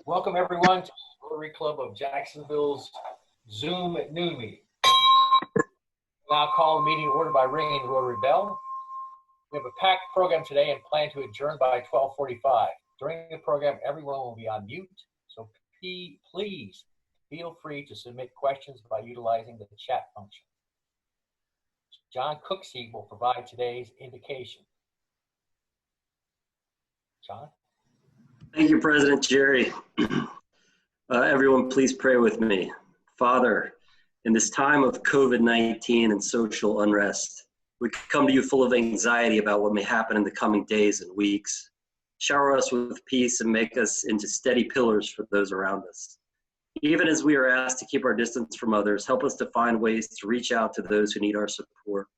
Welcome everyone to the Rotary Club of Jacksonville's Zoom at noon meeting. Now call the meeting to order by ringing the Rotary bell. We have a packed program today and plan to adjourn by 12:45. During the program, everyone will be on mute, so please feel free to submit questions by utilizing the chat function. John Cooksey will provide today's invocation. John? Thank you, President Jerry. Everyone, please pray with me. Father, in this time of COVID-19 and social unrest, we come to you full of anxiety about what may happen in the coming days and weeks. Shower us with peace and make us into steady pillars for those around us. Even as we are asked to keep our distance from others, help us to find ways to reach out to those who need our support.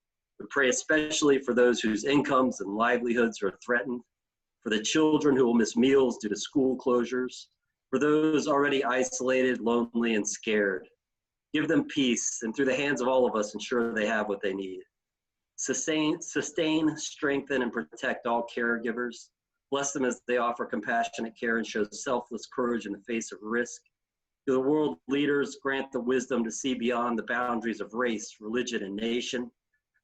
We pray especially for those whose incomes and livelihoods are threatened, for the children who will miss meals due to school closures, for those already isolated, lonely, and scared. Give them peace, and through the hands of all of us, ensure they have what they need. Sustain, strengthen, and protect all caregivers. Bless them as they offer compassionate care and show selfless courage in the face of risk. To the world leaders, grant the wisdom to see beyond the boundaries of race, religion, and nation,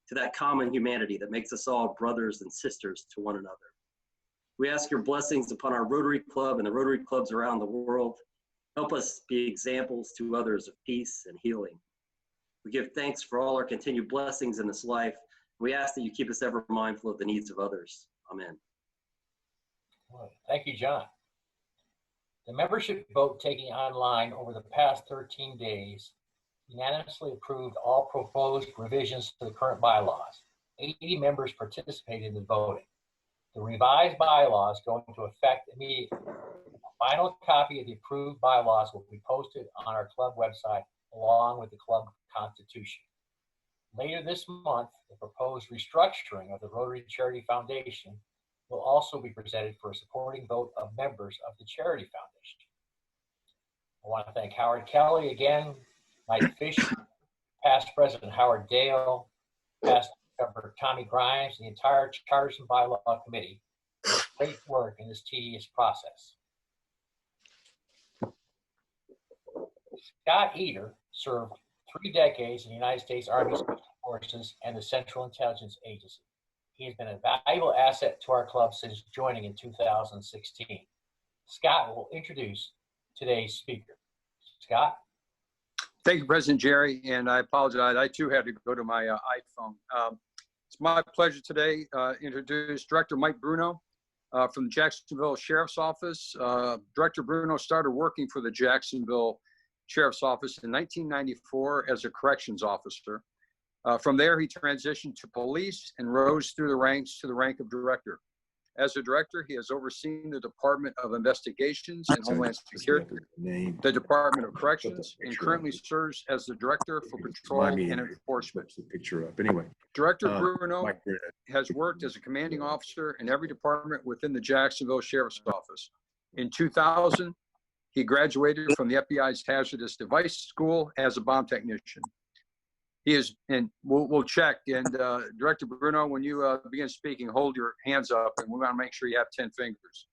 to that common humanity that makes us all brothers and sisters to one another. We ask your blessings upon our Rotary Club and the Rotary Clubs around the world. Help us be examples to others of peace and healing. We give thanks for all our continued blessings in this life. We ask that you keep us ever mindful of the needs of others. Amen. Thank you, John. The membership vote taken online over the past 13 days unanimously approved all proposed revisions to the current bylaws. 80 members participated in the voting. The revised bylaws go into effect immediately. A final copy of the approved bylaws will be posted on our club website along with the club constitution. Later this month, the proposed restructuring of the Rotary Charity Foundation will also be presented for a supporting vote of members of the Charity Foundation. I want to thank Howard Kelly again, Mike Fish, past President Howard Dale, past Member Tommy Grimes, the entire Charters and Bylaw Committee. Great work in this tedious process. Scott Eder served 3 decades in the United States Army Special Forces and the Central Intelligence Agency. He has been a valuable asset to our club since joining in 2016. Scott will introduce today's speaker. Scott? Thank you, President Jerry, and I apologize. I too had to go to my iPhone. It's my pleasure today to introduce Director Mike Bruno from the Jacksonville Sheriff's Office. Director Bruno started working for the Jacksonville Sheriff's Office in 1994 as a corrections officer. From there, he transitioned to police and rose through the ranks to the rank of director. As a director, he has overseen the Department of Investigations and Homeland Security, the Department of Corrections, and currently serves as the Director for Patrol and Enforcement. Director Bruno has worked as a commanding officer in every department within the Jacksonville Sheriff's Office. In 2000, he graduated from the FBI's Hazardous Device School as a bomb technician. He is, and we'll check, and Director Bruno, when you begin speaking, hold your hands up, and we want to make sure you have 10 fingers.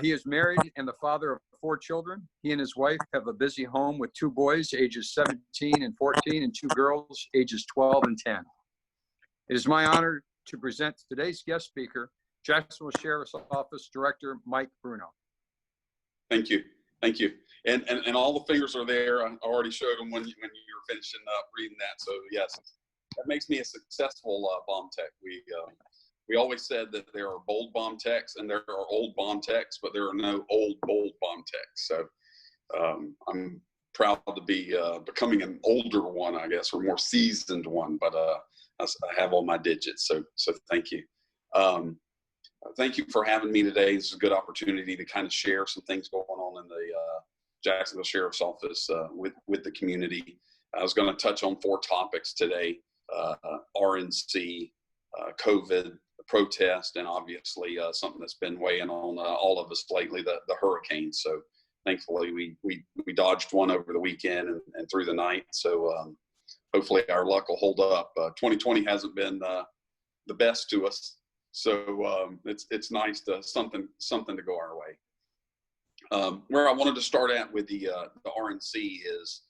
He is married and the father of 4 children. He and his wife have a busy home with 2 boys, ages 17 and 14, and 2 girls, ages 12 and 10. It is my honor to present today's guest speaker, Jacksonville Sheriff's Office Director Mike Bruno. Thank you. Thank you. And all the fingers are there. I already showed them when you were finishing up reading that. So yes, that makes me a successful bomb tech. We always said that there are bold bomb techs and there are old bomb techs, but there are no old bold bomb techs. So I'm proud to be becoming an older one, I guess, or more seasoned one. But I have all my digits. So thank you. Thank you for having me today. This is a good opportunity to kind of share some things going on in the Jacksonville Sheriff's Office with the community. I was going to touch on 4 topics today: RNC, COVID, the protest, and obviously something that's been weighing on all of us lately, the hurricane. So thankfully we dodged one over the weekend and through the night. So hopefully our luck will hold up. 2020 hasn't been the best to us. So it's nice to something to go our way. Where I wanted to start at with the RNC is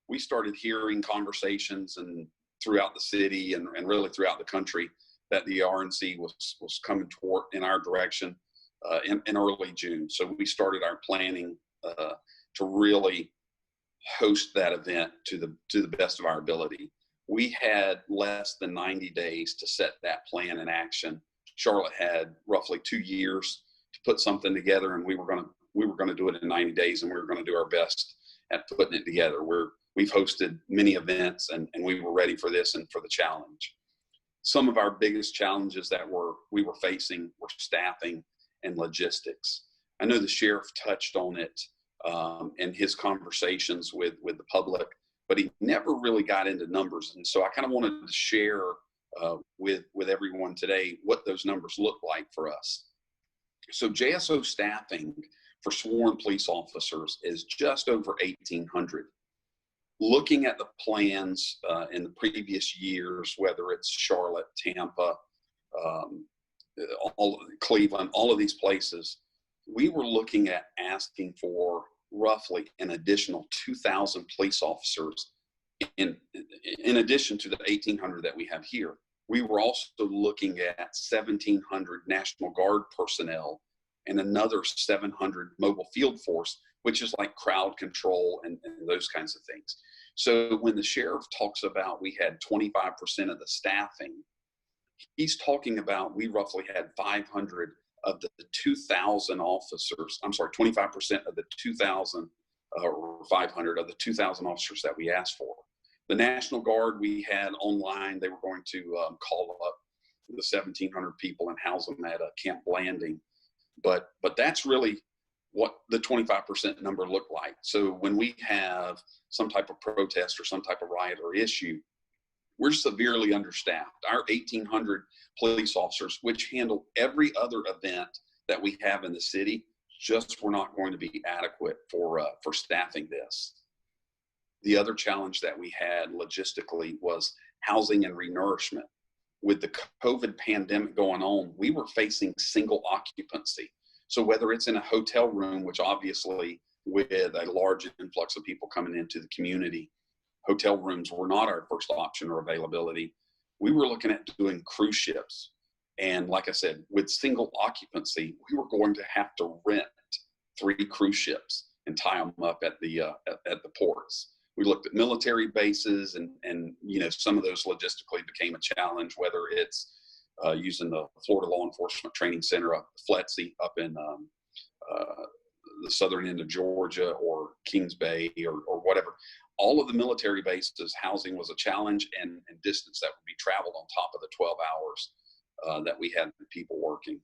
we started hearing conversations and throughout the city and really throughout the country that the RNC was coming toward in our direction in early June. So we started our planning to really host that event to the best of our ability. We had less than 90 days to set that plan in action. Charlotte had roughly 2 years to put something together, and we were going to do it in 90 days, and we were going to do our best at putting it together. We've hosted many events, and we were ready for this and for the challenge. Some of our biggest challenges that we were facing were staffing and logistics. I know the sheriff touched on it in his conversations with the public, but he never really got into numbers. And so I kind of wanted to share with everyone today what those numbers look like for us. So JSO staffing for sworn police officers is just over 1,800. Looking at the plans in the previous years, whether it's Charlotte, Tampa, Cleveland, all of these places, we were looking at asking for roughly an additional 2,000 police officers in addition to the 1,800 that we have here. We were also looking at 1,700 National Guard personnel and another 700 mobile field force, which is like crowd control and those kinds of things. So when the sheriff talks about we had 25% of the staffing, he's talking about we roughly had 500 of the 2,000 officers, I'm sorry, 25% of the 2,000 or 500 of the 2,000 officers that we asked for. The National Guard we had online, they were going to call up the 1,700 people and house them at Camp Blanding. But that's really what the 25% number looked like. So when we have some type of protest or some type of riot or issue, we're severely understaffed. Our 1,800 police officers, which handle every other event that we have in the city, just were not going to be adequate for staffing this. The other challenge that we had logistically was housing and renourishment. With the COVID pandemic going on, we were facing single occupancy. So whether it's in a hotel room, which obviously with a large influx of people coming into the community, hotel rooms were not our first option or availability. We were looking at doing cruise ships. And like I said, with single occupancy, we were going to have to rent 3 cruise ships and tie them up at the ports. We looked at military bases and you know, some of those logistically became a challenge, whether it's using the Florida Law Enforcement Training Center up FLETC up in the southern end of Georgia or Kings Bay or whatever. All of the military bases, housing was a challenge and distance that would be traveled on top of the 12 hours that we had people working.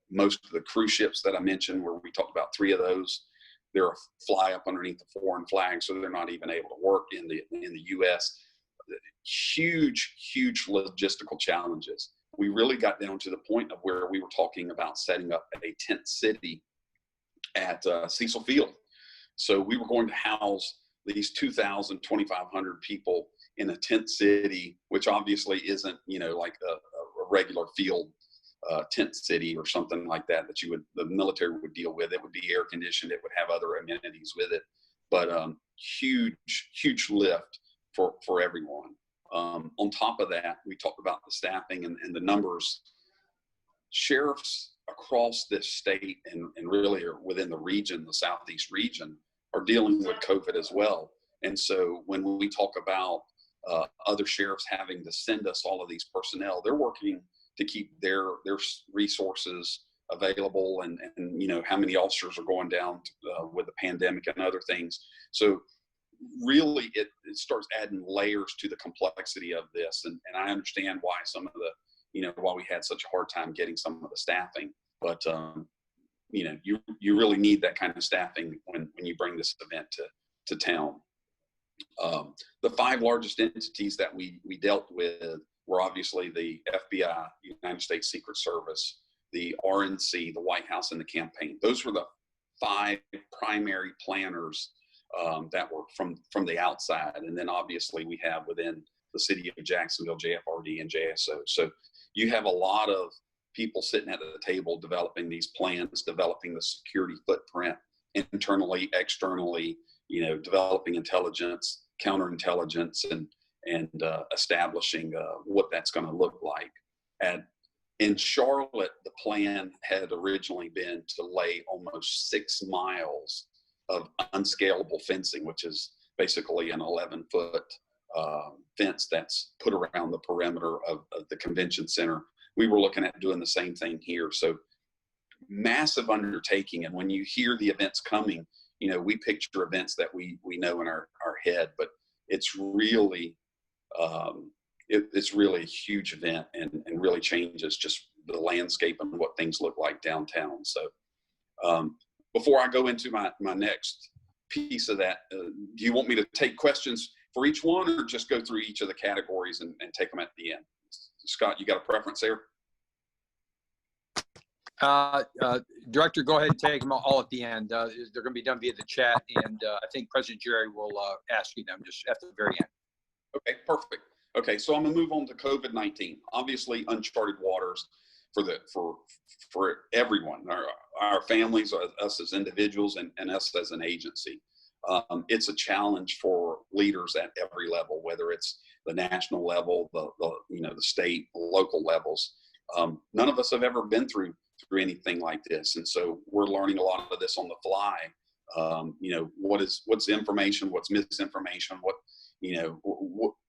Most of the cruise ships that I mentioned, where we talked about 3 of those, they're a fly up underneath the foreign flag, so they're not even able to work in the U.S. Huge logistical challenges. We really got down to the point of where we were talking about setting up a tent city at Cecil Field. So we were going to house these 2,000, 2,500 people in a tent city, which obviously isn't, you know, like a regular field tent city or something like that the military would deal with. It would be air conditioned. It would have other amenities with it, but huge lift for everyone. On top of that, we talked about the staffing and the numbers. Sheriffs across this state and really within the region, the Southeast region, are dealing with COVID as well. And so when we talk about other sheriffs having to send us all of these personnel, they're working to keep their resources available and you know, how many officers are going down with the pandemic and other things. So really it starts adding layers to the complexity of this. And I understand why some of the, you know, why we had such a hard time getting some of the staffing, but you know, you really need that kind of staffing when you bring this event to town. The 5 largest entities that we dealt with were obviously the FBI, United States Secret Service, the RNC, the White House, and the campaign. Those were the 5 primary planners that were from the outside. And then obviously we have within the city of Jacksonville, JFRD and JSO. So you have a lot of people sitting at the table developing these plans, developing the security footprint internally, externally, developing intelligence, counterintelligence, and establishing what that's going to look like. And in Charlotte, the plan had originally been to lay almost 6 miles of unscalable fencing, which is basically an 11-foot fence that's put around the perimeter of the convention center. We were looking at doing the same thing here. So massive undertaking. And when you hear the events coming, we picture events that we know in our head, but it's really, it's really a huge event and really changes just the landscape and what things look like downtown. So before I go into my next piece of that, do you want me to take questions for each one, or just go through each of the categories and take them at the end? Scott, you got a preference there? Director, go ahead and take them all at the end. They're going to be done via the chat, and I think President Jerry will ask you them just at the very end. Okay, perfect. Okay, so I'm gonna move on to COVID-19. Obviously, uncharted waters for everyone, our families, us as individuals, and us as an agency. It's a challenge for leaders at every level, whether it's the national level, the state, local levels. None of us have ever been through anything like this, and so we're learning a lot of this on the fly. What's information, what's misinformation,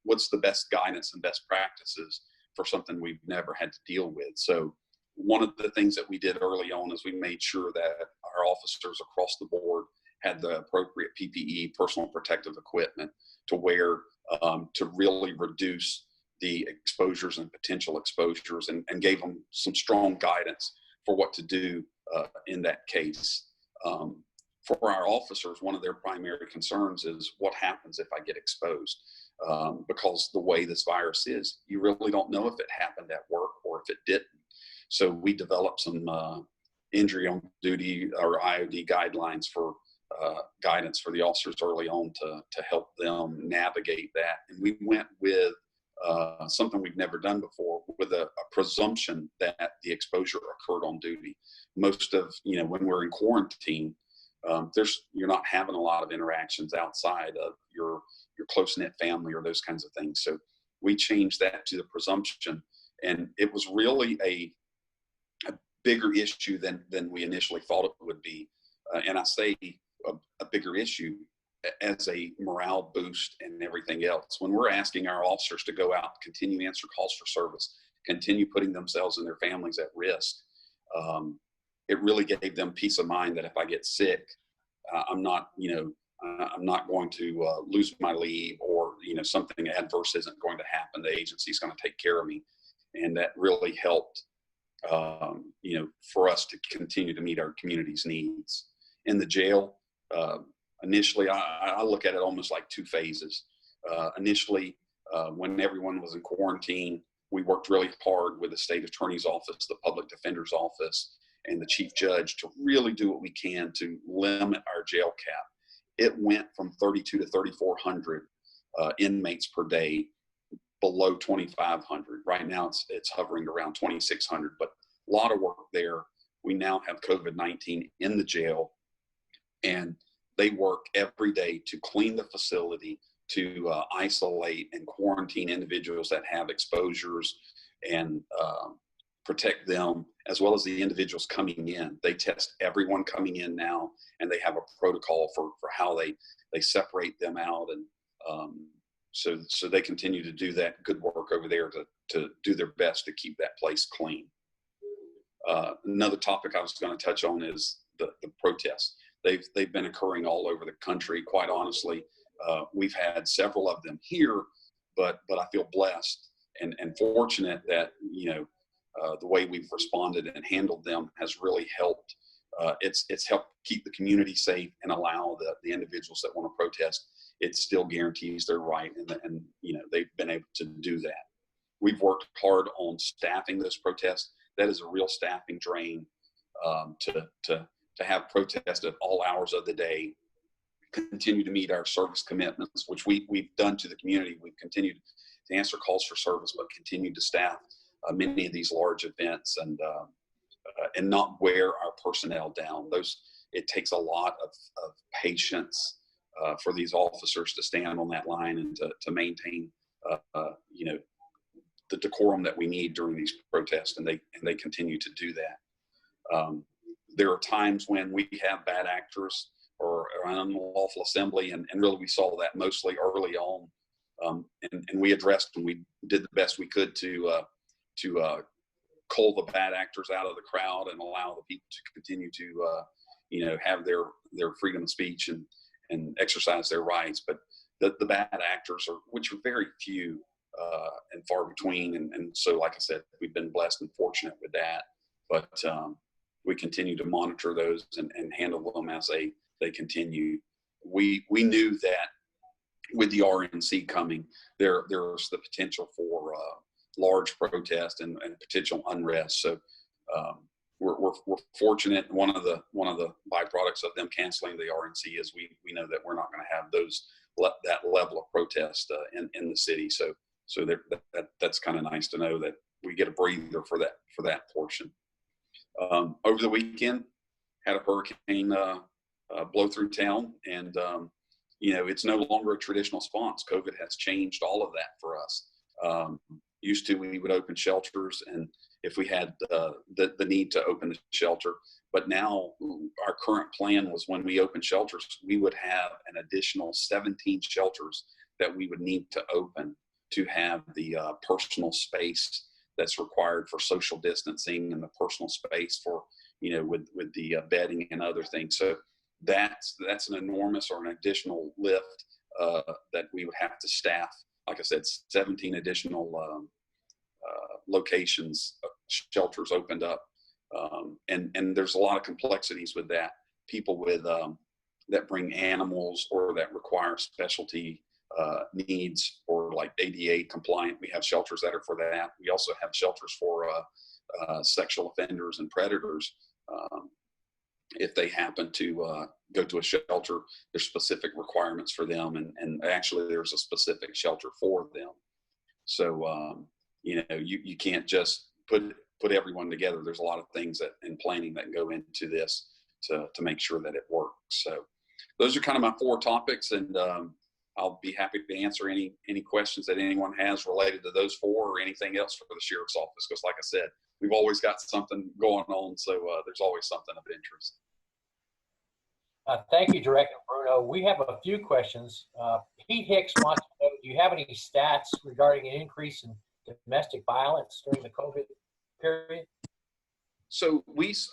what's the best guidance and best practices for something we've never had to deal with. So one of the things that we did early on is we made sure that our officers across the board had the appropriate PPE, personal protective equipment, to wear to really reduce the exposures and potential exposures, and gave them some strong guidance for what to do in that case. For our officers, one of their primary concerns is what happens if I get exposed, because the way this virus is, you really don't know if it happened at work or if it didn't. So we developed some injury on duty or IOD guidelines for guidance for the officers early on to help them navigate that. And we went with something we've never done before, with a presumption that the exposure occurred on duty. Most of, when we're in quarantine, you're not having a lot of interactions outside of your close-knit family or those kinds of things. So we changed that to the presumption, and it was really a bigger issue than we initially thought it would be. And I say a bigger issue as a morale boost and everything else. When we're asking our officers to go out, continue to answer calls for service, continue putting themselves and their families at risk, it really gave them peace of mind that if I get sick, I'm not going to lose my leave, or something adverse isn't going to happen. The agency's going to take care of me, and that really helped for us to continue to meet our community's needs. In the jail, initially, I look at it almost like two phases. Initially, when everyone was in quarantine, we worked really hard with the state attorney's office, the public defender's office, and the chief judge to really do what we can to limit our jail cap. It went from 3,200 to 3,400 inmates per day, below 2,500. Right now it's hovering around 2,600, but a lot of work there. We now have COVID-19 in the jail, and they work every day to clean the facility, to isolate and quarantine individuals that have exposures, and protect them, as well as the individuals coming in. They test everyone coming in now, and they have a protocol for how they separate them out. And so they continue to do that good work over there to do their best to keep that place clean. Another topic I was going to touch on is the protests. They've been occurring all over the country. Quite honestly, we've had several of them here, but I feel blessed and fortunate that the way we've responded and handled them has really helped. It's helped keep the community safe and allow the individuals that want to protest. It still guarantees their right, and they've been able to do that. We've worked hard on staffing those protests. That is a real staffing drain, to have protests at all hours of the day, continue to meet our service commitments, which we've done to the community. We've continued to answer calls for service, but continued to staff many of these large events and not wear our personnel down. It takes a lot of patience for these officers to stand on that line and to maintain, the decorum that we need during these protests, and they continue to do that. There are times when we have bad actors or an unlawful assembly, and really we saw that mostly early on, and we addressed and we did the best we could to cull the bad actors out of the crowd and allow the people to continue to have their freedom of speech and exercise their rights. But the bad actors which are very few and far between, and so like I said, we've been blessed and fortunate with that, but we continue to monitor those and handle them as they continue. We knew that with the RNC coming, there's the potential for large protest and potential unrest. So we're fortunate. One of the byproducts of them canceling the RNC is we know that we're not going to have that level of protest in the city. So that's kind of nice to know that we get a breather for that portion. Over the weekend, had a hurricane blow through town, and it's no longer a traditional response. COVID has changed all of that for us. Used to, we would open shelters, and if we had the need to open the shelter, but now our current plan was when we open shelters, we would have an additional 17 shelters that we would need to open to have the personal space that's required for social distancing and the personal space for, with the bedding and other things. So that's an enormous or an additional lift that we would have to staff. Like I said, 17 additional locations, shelters opened up. And there's a lot of complexities with that. People with that bring animals or that require specialty needs or like ADA compliant. We have shelters that are for that. We also have shelters for sexual offenders and predators. If they happen to go to a shelter, there's specific requirements for them, and actually there's a specific shelter for them. So you can't just put everyone together. There's a lot of things in planning that go into this to make sure that it works. So those are kind of my 4 topics, and I'll be happy to answer any questions that anyone has related to those 4 or anything else for the sheriff's office. Because like I said, we've always got something going on, so there's always something of interest. Thank you, Director Bruno. We have a few questions. Pete Hicks wants to know, do you have any stats regarding an increase in domestic violence during the COVID period? So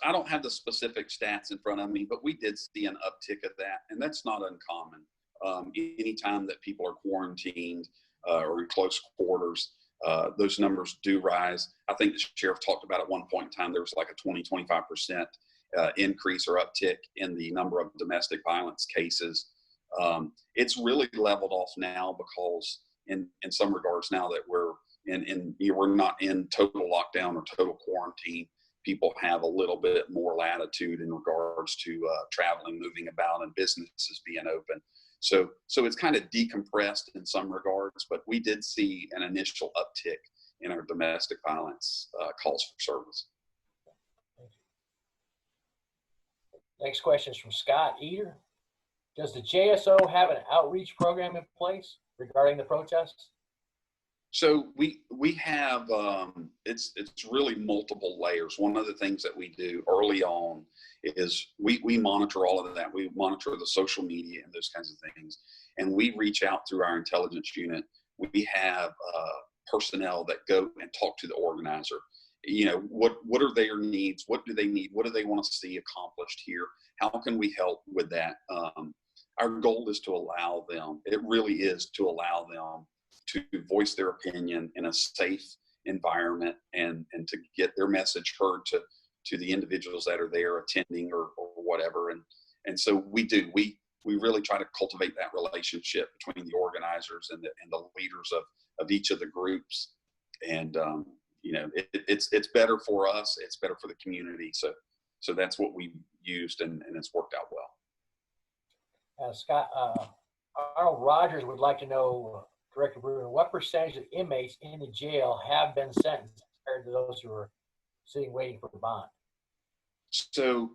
I don't have the specific stats in front of me, but we did see an uptick of that, and that's not uncommon. Anytime that people are quarantined or in close quarters, those numbers do rise. I think the sheriff talked about at one point in time, there was like a 20-25% increase or uptick in the number of domestic violence cases. It's really leveled off now because in some regards, now that we're we're not in total lockdown or total quarantine, people have a little bit more latitude in regards to traveling, moving about, and businesses being open. So it's kind of decompressed in some regards, but we did see an initial uptick in our domestic violence calls for service. Next question is from Scott Eater. Does the JSO have an outreach program in place regarding the protests? So we have, it's really multiple layers. One of the things that we do early on is we monitor all of that. We monitor the social media and those kinds of things. And we reach out through our intelligence unit. We have personnel that go and talk to the organizer. What are their needs? What do they need? What do they want to see accomplished here? How can we help with that? Our goal is to allow them, it really is to allow them to voice their opinion in a safe environment and to get their message heard to the individuals that are there attending or whatever. And so we really try to cultivate that relationship between the organizers and the leaders of each of the groups. And, it's better for us. It's better for the community. So that's what we used, and it's worked out well. Scott, Arnold Rogers would like to know, Director Bruno, what percentage of inmates in the jail have been sentenced compared to those who are sitting waiting for bond? So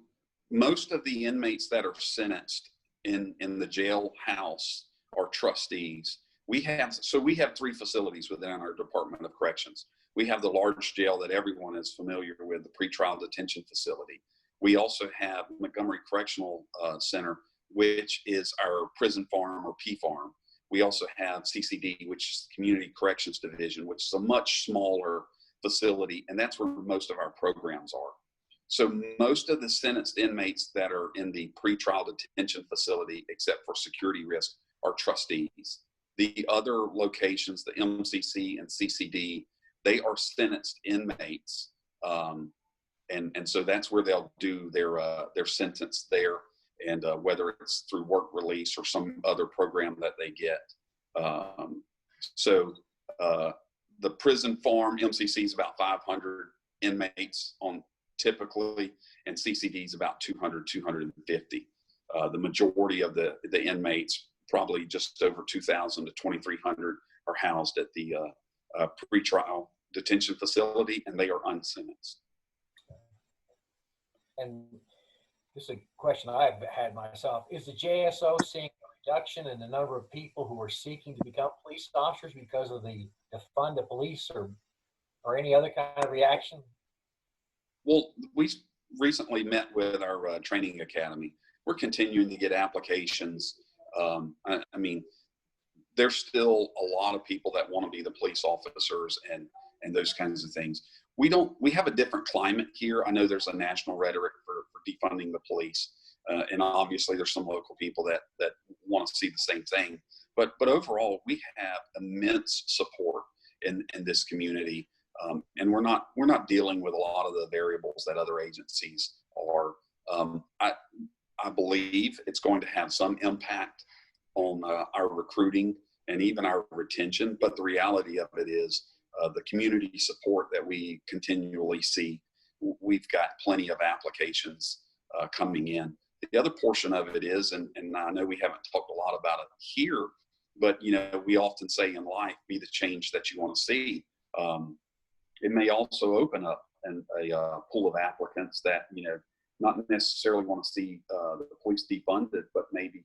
most of the inmates that are sentenced in the jailhouse are trustees. We have 3 facilities within our Department of Corrections. We have the large jail that everyone is familiar with, the pretrial detention facility. We also have Montgomery Correctional Center, which is our prison farm or P farm. We also have CCD, which is Community Corrections Division, which is a much smaller facility, and that's where most of our programs are. So most of the sentenced inmates that are in the pretrial detention facility, except for security risk, are trustees. The other locations, the MCC and CCD, they are sentenced inmates, and so that's where they'll do their sentence there, and whether it's through work release or some other program that they get. The prison farm MCC is about 500 inmates on typically, and CCD is about 200, 250. The majority of the inmates, probably just over 2,000 to 2,300, are housed at the pretrial detention facility, and they are unsentenced. And this is a question I've had myself. Is the JSO seeing a reduction in the number of people who are seeking to become police officers because of the fund of police or any other kind of reaction? Well, we recently met with our training academy. We're continuing to get applications. I mean, there's still a lot of people that want to be the police officers and those kinds of things. We have a different climate here. I know there's a national rhetoric for defunding the police, and obviously there's some local people that want to see the same thing. But overall, we have immense support in this community, and we're not dealing with a lot of the variables that other agencies are. I believe it's going to have some impact on our recruiting and even our retention. But the reality of it is the community support that we continually see. We've got plenty of applications coming in. The other portion of it is, and I know we haven't talked a lot about it here, but we often say in life, be the change that you want to see. It may also open up a pool of applicants that not necessarily want to see the police defunded, but maybe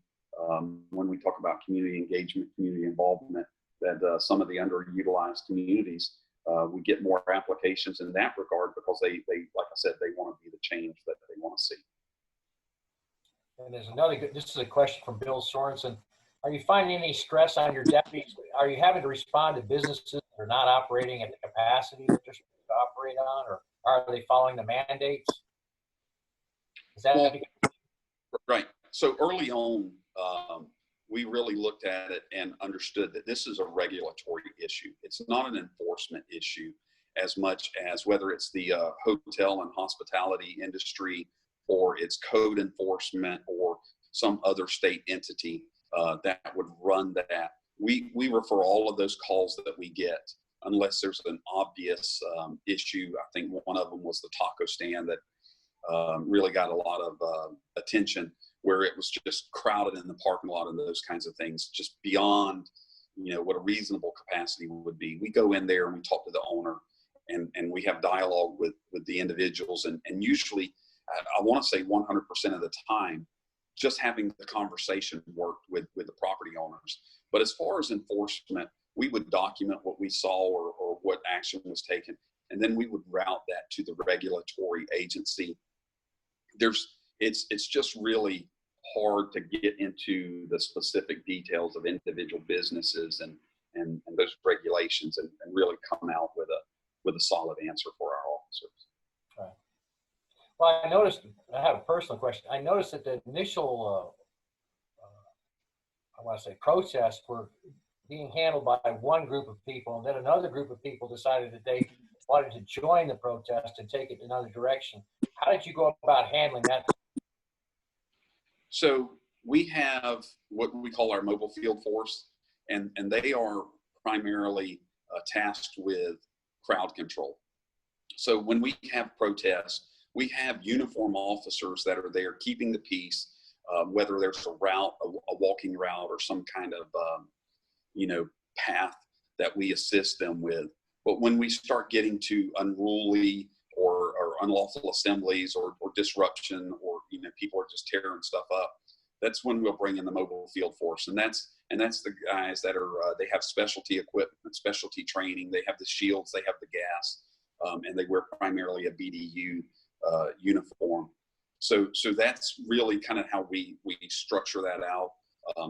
when we talk about community engagement, community involvement, that some of the underutilized communities, we get more applications in that regard because they, like I said, they want to be the change that they want to see. And there's another good, this is a question from Bill Sorensen. Are you finding any stress on your deputies? Are you having to respond to businesses that are not operating at the capacity that they're supposed to operate on, or are they following the mandates? Is that right? So early on, we really looked at it and understood that this is a regulatory issue. It's not an enforcement issue as much as whether it's the hotel and hospitality industry, or it's code enforcement, or some other state entity that would run that. We refer all of those calls that we get, unless there's an obvious issue. I think one of them was the taco stand that really got a lot of attention, where it was just crowded in the parking lot and those kinds of things, just beyond what a reasonable capacity would be. We go in there and we talk to the owner, and we have dialogue with the individuals, and usually I want to say 100% of the time, just having the conversation worked with the property owners. But as far as enforcement, we would document what we saw or what action was taken, and then we would route that to the regulatory agency. It's just really hard to get into the specific details of individual businesses and those regulations and really come out with a solid answer for our officers. Right. Well, I noticed, I have a personal question. I noticed that the initial, I want to say protests were being handled by one group of people, and then another group of people decided that they wanted to join the protest and take it in another direction. How did you go about handling that? So we have what we call our mobile field force, and they are primarily tasked with crowd control. So when we have protests, we have uniform officers that are there keeping the peace, whether there's a route, a walking route, or some kind of path that we assist them with. But when we start getting to unruly or unlawful assemblies or disruption, or people are just tearing stuff up, that's when we'll bring in the mobile field force. And that's the guys that are they have specialty equipment, specialty training. They have the shields, they have the gas, and they wear primarily a BDU uniform. So that's really kind of how we structure that out.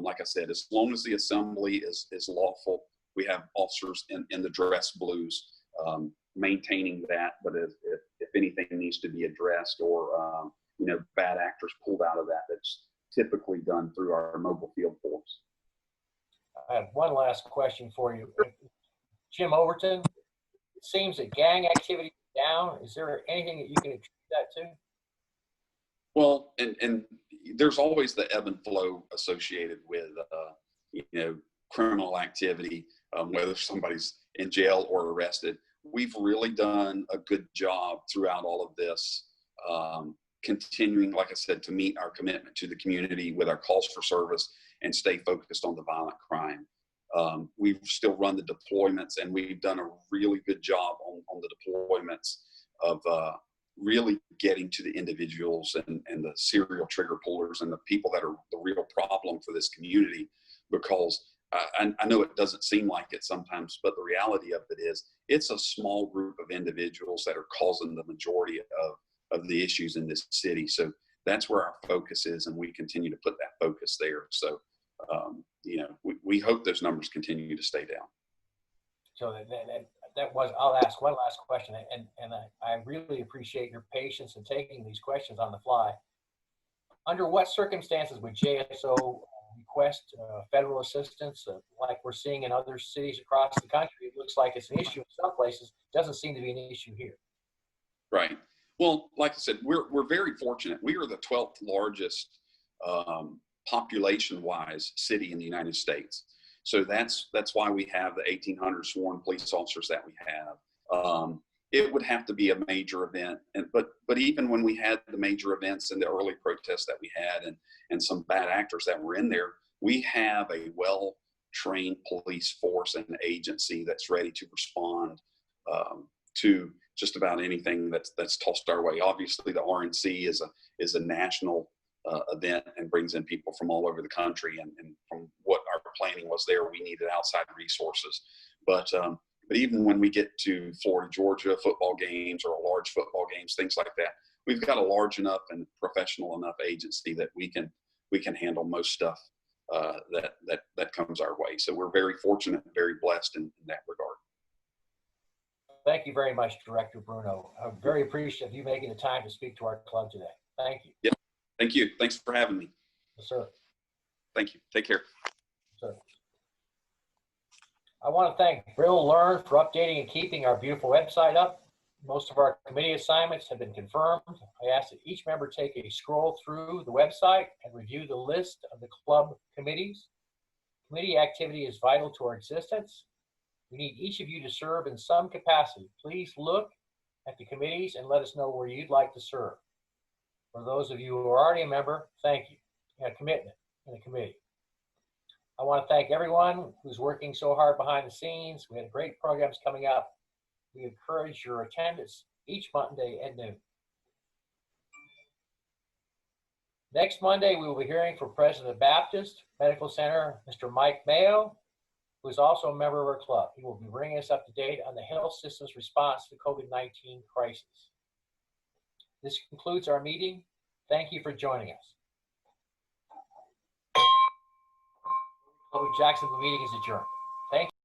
Like I said, as long as the assembly is lawful, we have officers in the dress blues maintaining that. But if anything needs to be addressed, or bad actors pulled out of that, that's typically done through our mobile field force. I have one last question for you. Jim Overton, it seems that gang activity is down. Is there anything that you can attribute that to? Well, and there's always the ebb and flow associated with, criminal activity, whether somebody's in jail or arrested. We've really done a good job throughout all of this, continuing, like I said, to meet our commitment to the community with our calls for service and stay focused on the violent crime. We've still run the deployments, and we've done a really good job on the deployments of really getting to the individuals and the serial trigger pullers and the people that are the real problem for this community. Because I know it doesn't seem like it sometimes, but the reality of it is it's a small group of individuals that are causing the majority of the issues in this city. So that's where our focus is, and we continue to put that focus there. So, we hope those numbers continue to stay down. So that was, I'll ask one last question, and I really appreciate your patience in taking these questions on the fly. Under what circumstances would JSO request federal assistance, like we're seeing in other cities across the country? It looks like it's an issue in some places, doesn't seem to be an issue here. Right. Well, like I said, we're very fortunate. We are the 12th largest population-wise city in the United States. So that's why we have the 1,800 sworn police officers that we have. It would have to be a major event, but even when we had the major events and the early protests that we had, and some bad actors that were in there, we have a well-trained police force and agency that's ready to respond to just about anything that's tossed our way. Obviously, the RNC is a national event and brings in people from all over the country, and from what our planning was there, we needed outside resources. But even when we get to Florida, Georgia football games or large football games, things like that, we've got a large enough and professional enough agency that we can handle most stuff that comes our way. So we're very fortunate and very blessed in that regard. Thank you very much, Director Bruno. I'm very appreciative of you making the time to speak to our club today. Thank you. Yeah. Thank you. Thanks for having me. Yes, sir. Thank you. Take care. Yes, sir. I want to thank Bill Learn for updating and keeping our beautiful website up. Most of our committee assignments have been confirmed. I ask that each member take a scroll through the website and review the list of the club committees. Committee activity is vital to our existence. We need each of you to serve in some capacity. Please look at the committees and let us know where you'd like to serve. For those of you who are already a member, thank you. You have commitment in the committee. I want to thank everyone who's working so hard behind the scenes. We have great programs coming up. We encourage your attendance each Monday at noon. Next Monday, we will be hearing from President of Baptist Medical Center, Mr. Mike Mayo, who is also a member of our club. He will be bringing us up to date on the health system's response to the COVID-19 crisis. This concludes our meeting. Thank you for joining us. Jacksonville meeting is adjourned. Thank you.